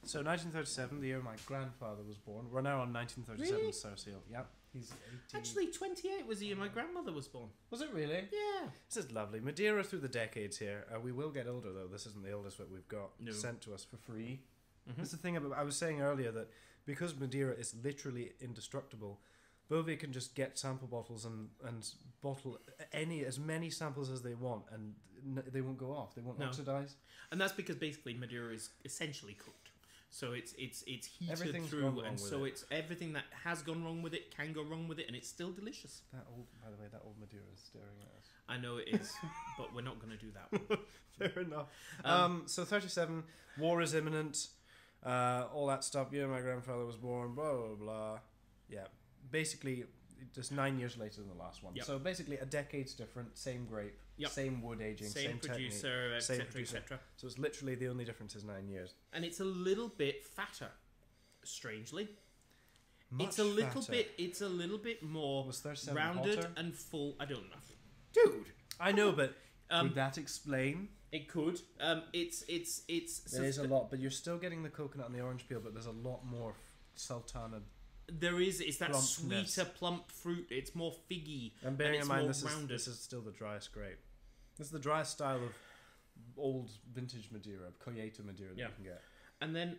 So 1937, the year my grandfather was born. We're now on 1937 Really? Sercial. Yep, he's 80. Actually, 28 was the year my grandmother was born. Was it really? Yeah. This is lovely. Madeira through the decades here. We will get older though. This isn't the oldest that we've got sent to us for free. That's the thing about. I was saying earlier that because Madeira is literally indestructible, Bovie can just get sample bottles and bottle as many samples as they want, and they won't go off. They won't oxidize. And that's because basically Madeira is essentially cooked. So it's heated Everything's through, gone wrong and with so it. it's everything that has gone wrong with it can go wrong with it, and it's still delicious. By the way, that old Madeira is staring at us. I know it is, but we're not going to do that one. Fair enough. So 37, war is imminent, all that stuff. Yeah, my grandfather was born, blah, blah, blah. Yeah, basically just 9 years later than the last one. Yep. So basically a decade's different, same grape, Yep. same wood aging, Same producer, etc., etc. So it's literally the only difference is 9 years. And it's a little bit fatter, strangely. Much It's a little fatter. bit. It's a little bit more Was 37 rounded hotter? and full. I don't know, dude. I know, but would that explain? It could. It's. There is a lot, but you're still getting the coconut and the orange peel, but there's a lot more sultana. There is. It's that Plumpness. sweeter, plump fruit. It's more figgy. And bearing it's in mind, more this rounded. is still the driest grape. This is the driest style of old vintage Madeira, Collata Madeira that you can get. And then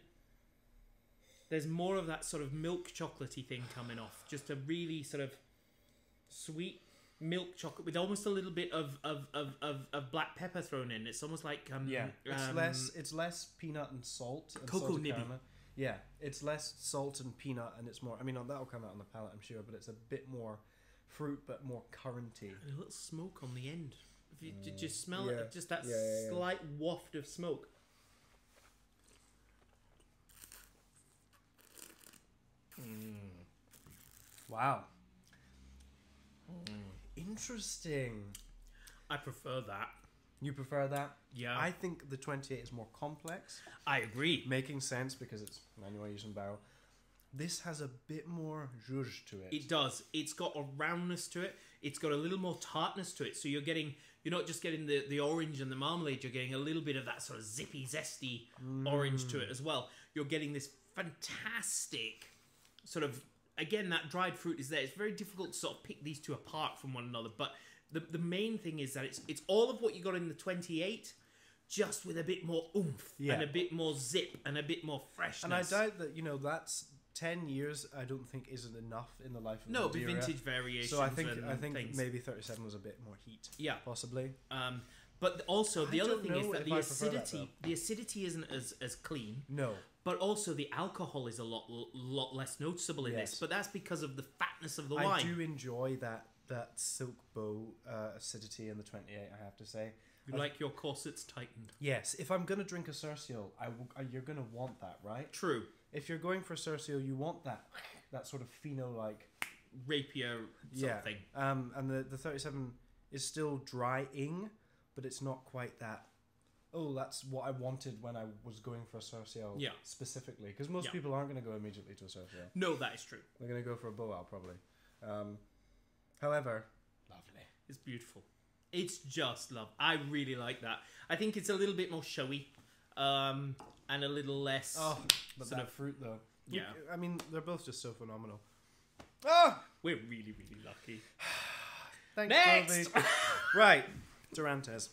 there's more of that sort of milk chocolatey thing coming off. Just a really sort of sweet milk chocolate with almost a little bit of black pepper thrown in. It's almost like It's less peanut and salt and Cocoa salted nibby. caramel. Yeah, it's less salt and peanut, and it's more. I mean, that'll come out on the palate, I'm sure, but it's a bit more fruit, but more curranty. and a little smoke on the end. If you just smell Yeah. it, just that Yeah. slight waft of smoke. Wow. Interesting. I prefer that. You prefer that? Yeah. I think the 28 is more complex, I agree. making sense because it's manual use and barrel. This has a bit more zhuzh to it. It does. It's got a roundness to it. It's got a little more tartness to it. So you're not just getting the orange and the marmalade. You're getting a little bit of that sort of zippy, zesty orange to it as well. You're getting this fantastic sort of, again, that dried fruit is there. It's very difficult to sort of pick these two apart from one another. But the main thing is that it's all of what you got in the 28, just with a bit more oomph and a bit more zip and a bit more freshness. And I doubt that, that's 10 years, I don't think isn't enough in the life of No, Madeira. vintage variations. So I think things. maybe 37 was a bit more heat. Yeah. Possibly. But also the I other don't thing is know that if the I prefer that, acidity, though. the acidity isn't as clean. No. But also the alcohol is a lot less noticeable in Yes. this. But that's because of the fatness of the I wine. do enjoy that silk bow acidity in the 28, I have to say. You like your corsets tightened. Yes, if I'm going to drink a Sercial, you're going to want that, right? True. If you're going for Sercial, you want that sort of pheno-like... Rapier sort of thing. And the 37 is still drying, but it's not quite that... Oh, that's what I wanted when I was going for a Sercial specifically. Because most people aren't going to go immediately to a Sercial. No, that is true. They're going to go for a Boal, probably. However, lovely. It's beautiful. It's just love. I really like that. I think it's a little bit more showy, and a little less. Oh, but sort that of fruit though. Yeah. I mean, they're both just so phenomenal. Ah, We're really, really lucky. thanks, Next! Bobby. Right, Durantes.